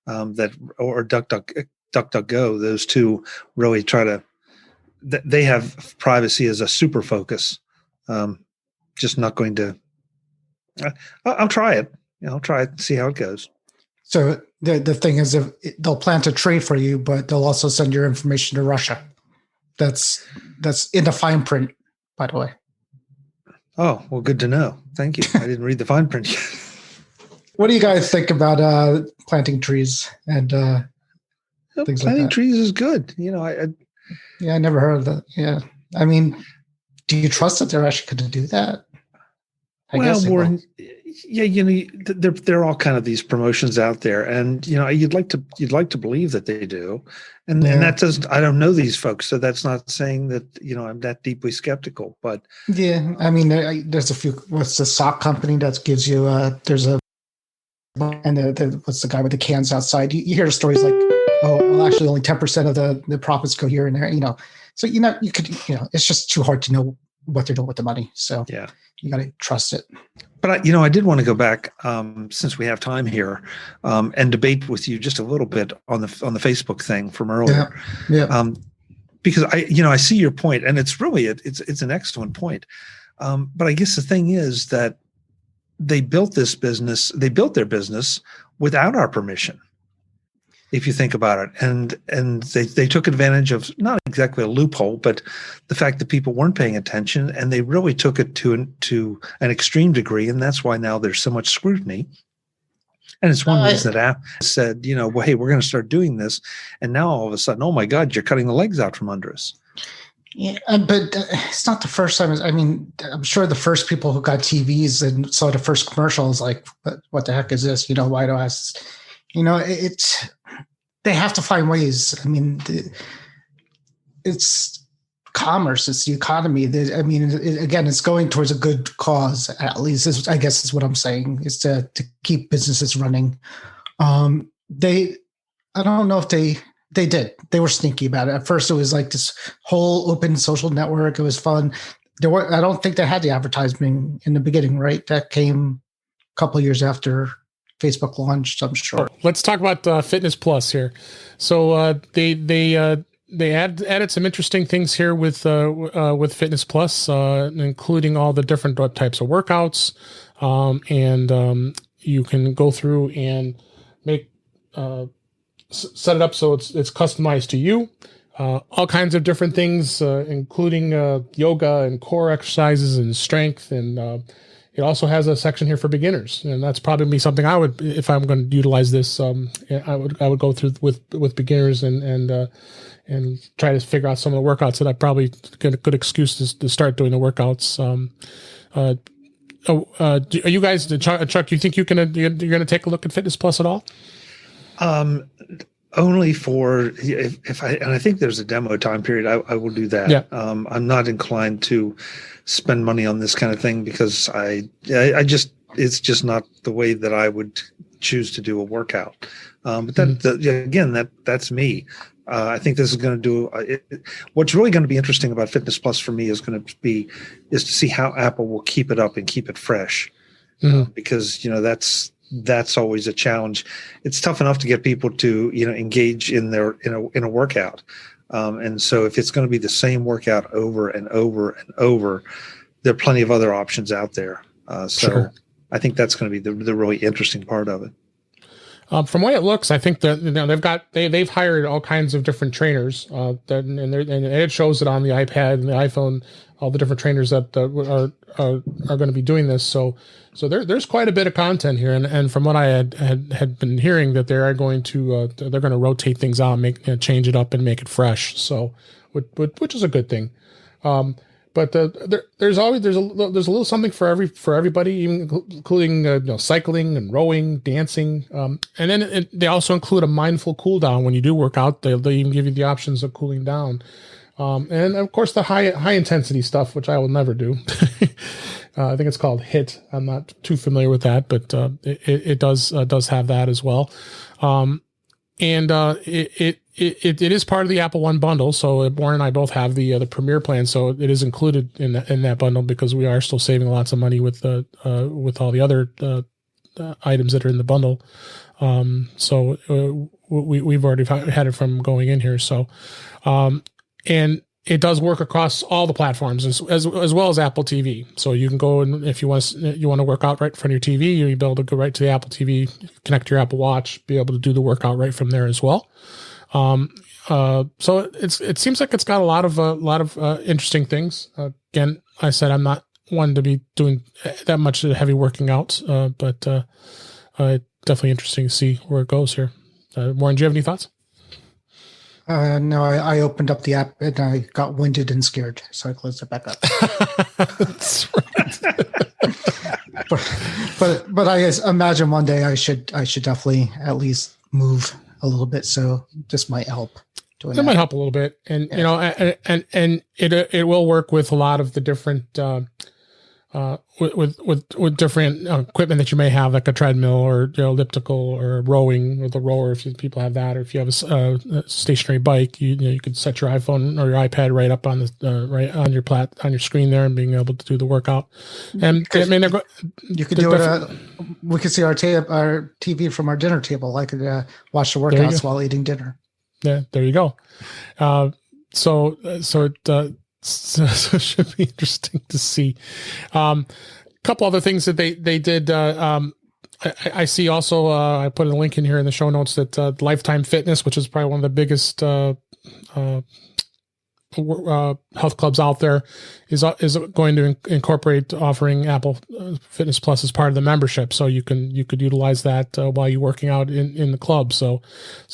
or DuckDuckGo, those two really try to. They have privacy as a super focus. Just not going to. I'll try it. I'll try it and see how it goes. So The thing is, if they'll plant a tree for you, but they'll also send your information to Russia. That's in the fine print, by the way. Oh, well, good to know. Thank you. I didn't read the fine print yet. What do you guys think about planting trees and things planting like that? trees is good. I never heard of that. Yeah, I mean, do you trust that they're actually going to do that? I guess there are all kind of these promotions out there, and you'd like to believe that they do, and that doesn't. I don't know these folks, so that's not saying that I'm that deeply skeptical. But yeah, I mean, there's a few. What's the sock company that gives you? There's a and what's the guy with the cans outside? You hear stories like, oh, well, actually, only 10% of the profits go here and there. So you could it's just too hard to know what they're doing with the money. So yeah, you got to trust it. But I did want to go back since we have time here and debate with you just a little bit on the Facebook thing from earlier. Yeah. Because I see your point, and it's really it's an excellent point. But I guess the thing is that they built their business without our permission, if you think about it. And they took advantage of not exactly a loophole, but the fact that people weren't paying attention, and they really took it to an extreme degree. And that's why now there's so much scrutiny. And it's one reason that Apple said, well, hey, we're going to start doing this. And now all of a sudden, oh my God, you're cutting the legs out from under us. Yeah, but it's not the first time. I mean, I'm sure the first people who got TVs and saw the first commercials, like, what the heck is this? Why do I? It's they have to find ways. I mean, it's commerce, it's the economy. Again, it's going towards a good cause. At least, I guess, is what I'm saying. Is to keep businesses running. I don't know if they did. They were sneaky about it. At first, it was like this whole open social network. It was fun. I don't think they had the advertising in the beginning, right? That came a couple of years after Facebook launched, I'm sure. Let's talk about Fitness Plus here. So they added some interesting things here with Fitness Plus, including all the different types of workouts, and you can go through and make set it up so it's customized to you. All kinds of different things, including yoga and core exercises and strength, and it also has a section here for beginners, and that's probably something I would, if I'm going to utilize this, I would go through with beginners and try to figure out some of the workouts that I probably get a good excuse to start doing the workouts. Are you guys, Chuck? Do you think you're gonna take a look at Fitness Plus at all? Only for if I think there's a demo time period, I will do that. Yeah. I'm not inclined to spend money on this kind of thing because I just, it's just not the way that I would choose to do a workout. But that's me. I think this is going to do what's really going to be interesting about Fitness Plus for me is to see how Apple will keep it up and keep it fresh. Because that's always a challenge. It's tough enough to get people to engage in a workout, and so if it's going to be the same workout over and over and over, there are plenty of other options out there. Sure. I think that's going to be the really interesting part of it. From the way it looks, I think that they've hired all kinds of different trainers, and it shows it on the iPad and the iPhone, all the different trainers that are going to be doing this. So there's quite a bit of content here, and from what I had been hearing, that they are going to rotate things out, change it up, and make it fresh. So which is a good thing. But there's a little something for everybody, including cycling and rowing, dancing, and then they also include a mindful cool down when you do work out. They even give you the options of cooling down, and of course the high intensity stuff, which I will never do. I think it's called HIIT. I'm not too familiar with that, but it does have that as well. And it is part of the Apple One bundle. So Warren and I both have the Premier plan, so it is included in that bundle because we are still saving lots of money with all the other items that are in the bundle. So we've already had it from going in here. So and it does work across all the platforms as well as Apple TV. So you can go, and if you want to work out right in front of your TV, you'll be able to go right to the Apple TV, connect your Apple Watch, be able to do the workout right from there as well. So it seems like it's got a lot of interesting things. Again, I said I'm not one to be doing that much heavy working out, but definitely interesting to see where it goes here. Warren, do you have any thoughts? No, I opened up the app and I got winded and scared, so I closed it back up. That's right. but I imagine one day I should definitely at least move a little bit. So this might help. It might help a little bit, and yeah. and it will work with a lot of the different with different equipment that you may have, like a treadmill or elliptical or rowing with a rower. If people have that, or if you have a stationary bike, you could set your iPhone or your iPad right up on the right on your screen there, and being able to do the workout. And I mean, you could do it. We could see our TV from our dinner table. I could watch the workouts while eating dinner. Yeah, there you go. So it should be interesting to see. A couple other things that they did. I see also. I put a link in here in the show notes that Lifetime Fitness, which is probably one of the biggest health clubs out there, is going to incorporate offering Apple Fitness Plus as part of the membership. So you could utilize that while you're working out in the club. So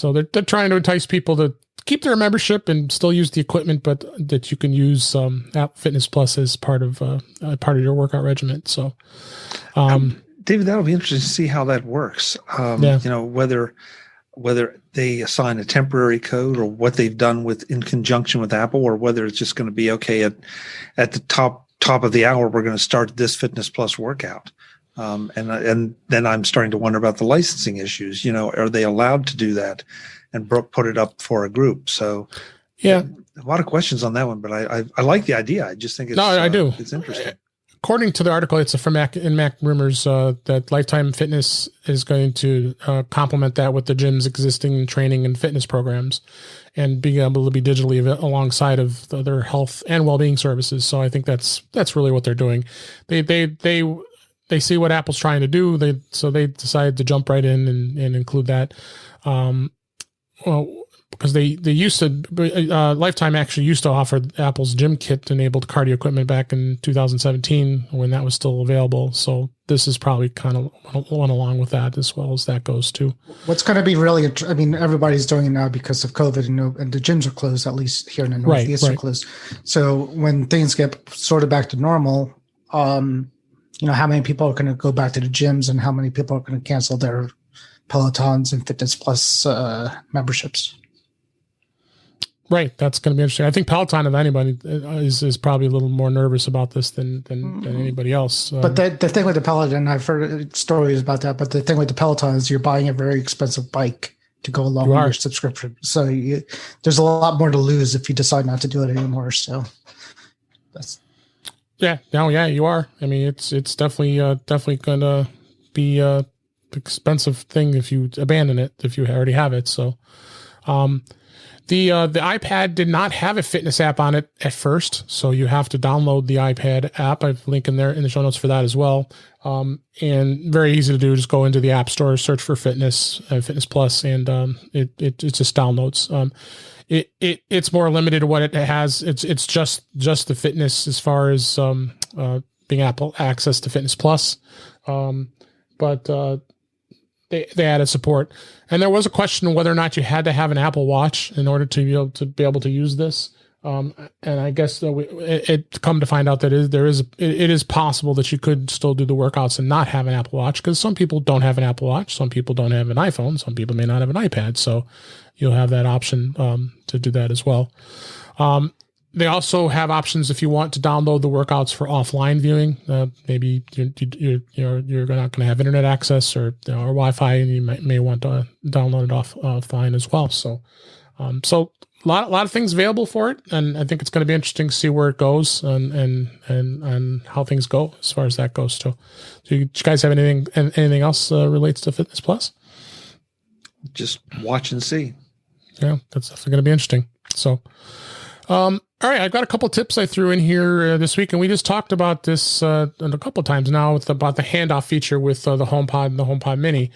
they're trying to entice people to keep their membership and still use the equipment, but that you can use App Fitness Plus as part of your workout regimen. So, David, that'll be interesting to see how that works. Whether they assign a temporary code or what they've done in conjunction with Apple, or whether it's just going to be okay at the top of the hour, we're going to start this Fitness Plus workout. And then I'm starting to wonder about the licensing issues. Are they allowed to do that and put it up for a group? So yeah, a lot of questions on that one, but I like the idea. I just think I do. It's interesting. According to the article, it's from Mac Rumors that Lifetime Fitness is going to complement that with the gym's existing training and fitness programs, and being able to be digitally alongside of their health and well-being services. So I think that's really what they're doing. They see what Apple's trying to do. They decided to jump right in and include that. Because they used to, Lifetime actually used to offer Apple's Gym Kit enabled cardio equipment back in 2017 when that was still available. So this is probably kind of went along with that as well as that goes too. What's going to be really, I mean, everybody's doing it now because of COVID and the gyms are closed, at least here in the Northeast are closed. So when things get sort of back to normal, how many people are going to go back to the gyms and how many people are going to cancel their Pelotons and Fitness Plus memberships? Right, that's going to be interesting. I think Peloton, if anybody, is probably a little more nervous about this than anybody else. But the thing with the Peloton, I've heard stories about that. But the thing with the Peloton is you're buying a very expensive bike to go along with your subscription. So there's a lot more to lose if you decide not to do it anymore. So that's you are. I mean, it's definitely going to be an expensive thing if you abandon it, if you already have it. So. The iPad did not have a fitness app on it at first, so you have to download the iPad app. I've linked in there in the show notes for that as well. And very easy to do. Just go into the App Store, search for Fitness Plus, and it just downloads. It's more limited to what it has. It's just the fitness as far as being Apple access to Fitness Plus, but. They added support, and there was a question of whether or not you had to have an Apple Watch in order to be able to use this. And I guess it come to find out that it is possible that you could still do the workouts and not have an Apple Watch, because some people don't have an Apple Watch, some people don't have an iPhone, some people may not have an iPad, so you'll have that option to do that as well. They also have options if you want to download the workouts for offline viewing. Maybe you're not going to have internet access or Wi-Fi, and you may want to download it offline as well. So, a lot of things available for it, and I think it's going to be interesting to see where it goes and how things go as far as that goes too. So, you guys have anything else relates to Fitness Plus? Just watch and see. Yeah, that's definitely going to be interesting. So. All right, I've got a couple tips I threw in here this week, and we just talked about this a couple times now about the handoff feature with the HomePod and the HomePod Mini.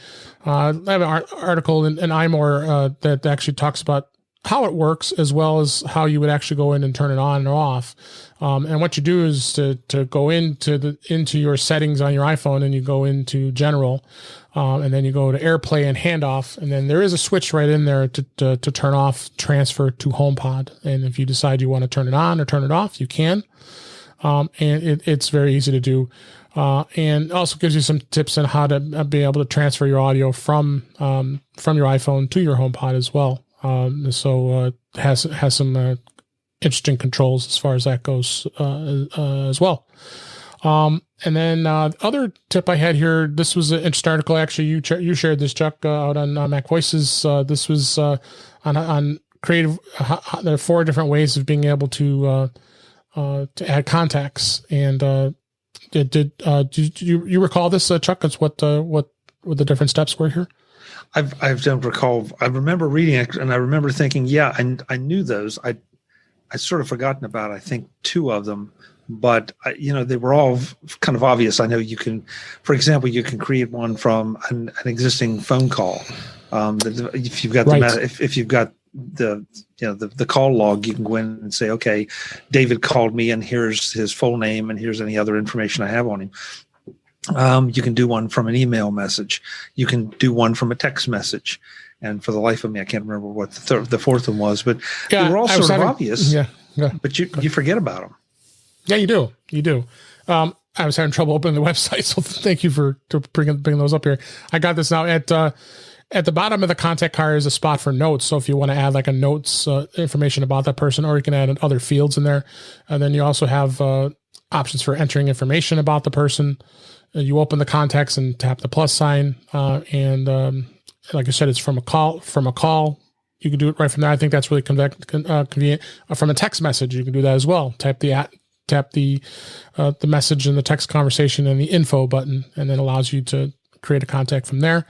I have an article in iMore that actually talks about how it works, as well as how you would actually go in and turn it on or off. And what you do is to go into your settings on your iPhone, and you go into General, and then you go to AirPlay and Handoff, and then there is a switch right in there to turn off transfer to HomePod. And if you decide you want to turn it on or turn it off, you can. And it's very easy to do. And also gives you some tips on how to be able to transfer your audio from your iPhone to your HomePod as well. So it has some interesting controls as far as that goes as well. And then other tip I had here, this was an interesting article. Actually, you shared this, Chuck, out on MacVoices. This was on creative. There are 4 different ways of being able to add contacts. And did you recall this, Chuck? That's what the different steps were here. I don't recall. I remember reading it, and I remember thinking, yeah, and I knew those. I sort of forgotten about, I think, 2 of them, but they were all kind of obvious. I know you can, for example, you can create one from an existing phone call. If you've got if you've got the call log, you can go in and say, okay, David called me, and here's his full name, and here's any other information I have on him. You can do one from an email message. You can do one from a text message. And for the life of me, I can't remember what the fourth one was, but they were all sort of obvious. Yeah. But you forget about them. Yeah, you do. You do. I was having trouble opening the website, so thank you for bringing those up here. I got this now. At the bottom of the contact card is a spot for notes. So if you want to add like a notes information about that person, or you can add other fields in there. And then you also have options for entering information about the person. You open the contacts and tap the plus sign, and like I said, it's from a call. You can do it right from there. I think that's really convenient. From a text message, you can do that as well. Tap the message in the text conversation and the info button, and then allows you to create a contact from there,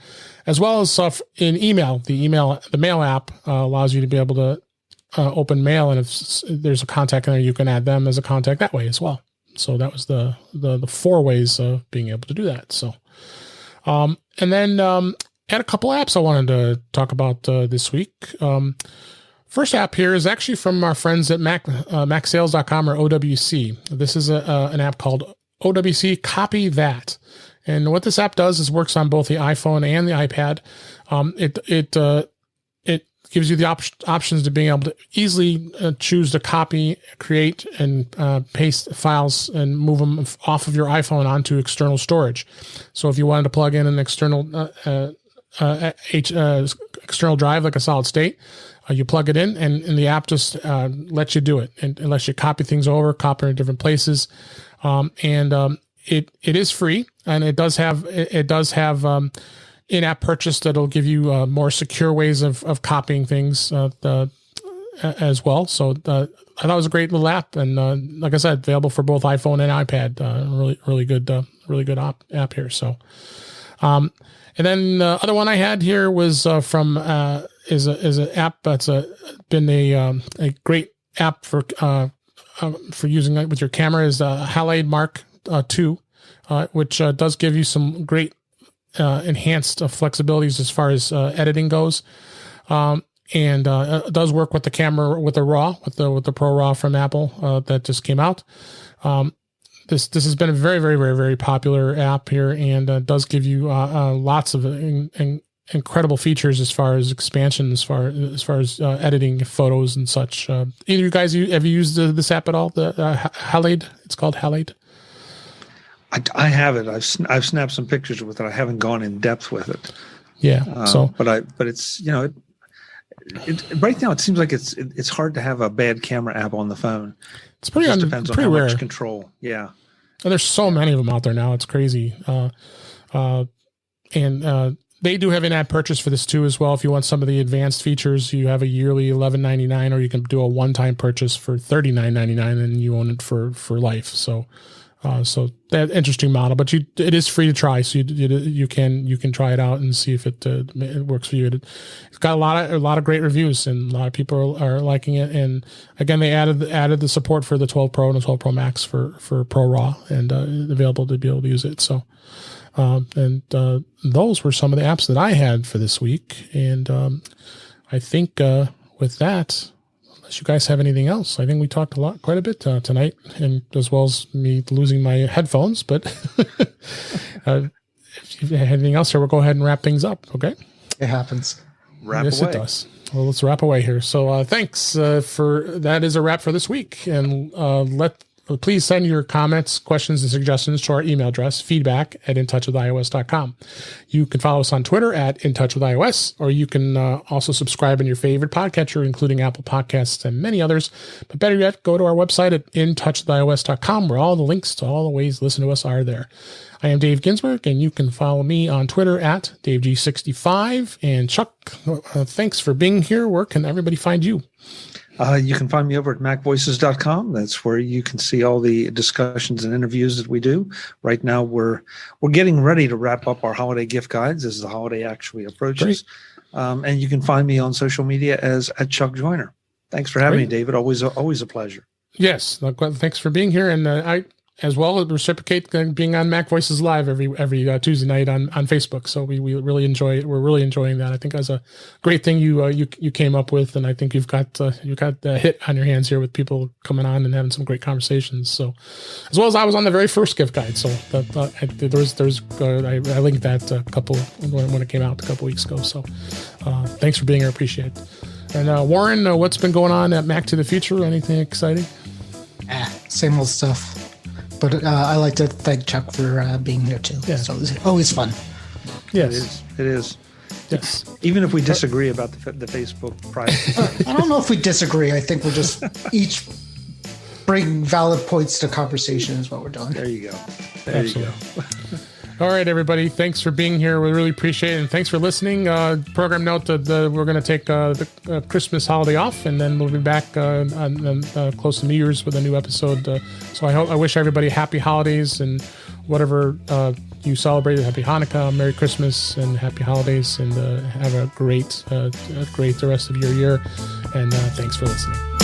as well as stuff in email. The mail app allows you to be able to open mail, and if there's a contact in there, you can add them as a contact that way as well. So that was the 4 ways of being able to do that. So, and then had a couple apps I wanted to talk about this week. First app here is actually from our friends at macsales.com or OWC. This is an app called OWC Copy That. And what this app does is works on both the iPhone and the iPad. It gives you the options to being able to easily choose to copy, create, and paste files and move them off of your iPhone onto external storage. So if you wanted to plug in an external external drive like a solid state, you plug it in, and the app just lets you do it, and it lets you copy things over, copy in different places, it is free, and it does have in-app purchase that'll give you more secure ways of copying things as well. So I thought it was a great little app, and like I said, available for both iPhone and iPad. Really good app here. So, and then the other one I had here was from is an app that's been a great app for using it with your camera, is Halide Mark II, which does give you some great enhanced flexibilities as far as editing goes, and it does work with the camera with the RAW, with the Pro RAW from Apple that just came out. This has been a very, very, very, very popular app here, and does give you lots of incredible features as far as expansion, as far as editing photos and such. Either of you guys have you used this app at all? The Halide, it's called Halide. I have it. I've snapped some pictures with it. I haven't gone in depth with it. Yeah. But it's right now it seems like it's hard to have a bad camera app on the phone. It's pretty it depends on how rare. Much control. Yeah. And there's so many of them out there now. It's crazy. And they do have in-app purchase for this too as well. If you want some of the advanced features, you have a yearly $11.99, or you can do a one-time purchase for $39.99, and you own it for life. So So that interesting model, but it is free to try. So you can try it out and see if it works for you. It's got a lot of great reviews, and a lot of people are liking it. And again, they added the support for the 12 Pro and the 12 Pro Max for Pro Raw, and available to be able to use it. So, those were some of the apps that I had for this week. And I think with that, unless you guys have anything else, I think we talked quite a bit tonight, and as well as me losing my headphones. But if you have anything else here, we'll go ahead and wrap things up. Okay. It happens. Yes, it does. Well, let's wrap away here. So thanks that is a wrap for this week. And please send your comments, questions, and suggestions to our email address, feedback@intouchwithios.com. You can follow us on Twitter @intouchwithios, or you can also subscribe in your favorite podcatcher, including Apple Podcasts and many others. But better yet, go to our website at intouchwithios.com, where all the links to all the ways to listen to us are there. I am Dave Ginsburg, and you can follow me on Twitter @DaveG65. And Chuck, thanks for being here. Where can everybody find you? You can find me over at MacVoices.com. That's where you can see all the discussions and interviews that we do. Right now, we're getting ready to wrap up our holiday gift guides as the holiday actually approaches. And you can find me on social media as @ChuckJoyner. Thanks for having me, David. Always a pleasure. Yes, thanks for being here. And I as well reciprocate being on Mac Voices Live every Tuesday night on Facebook. So we really enjoy it. We're really enjoying that. I think that's a great thing you came up with, and I think you've got a hit on your hands here with people coming on and having some great conversations. So, as well as I was on the very first gift guide. So I linked that a couple when it came out a couple weeks ago. So thanks for being here. Appreciate it. And Warren, what's been going on at Mac to the Future? Anything exciting? Same old stuff. But I like to thank Chuck for being here too. Yeah. So it's always fun. Yes, it is. Yes. Even if we disagree about the Facebook privacy. I don't know if we disagree. I think we'll just each bring valid points to conversation is what we're doing. There you go. Absolutely. You go. All right, everybody. Thanks for being here. We really appreciate it. And thanks for listening. Program note that we're going to take the Christmas holiday off, and then we'll be back close to New Year's with a new episode. So I wish everybody happy holidays, and whatever you celebrate, happy Hanukkah, Merry Christmas, and happy holidays, and have a great the rest of your year. And thanks for listening.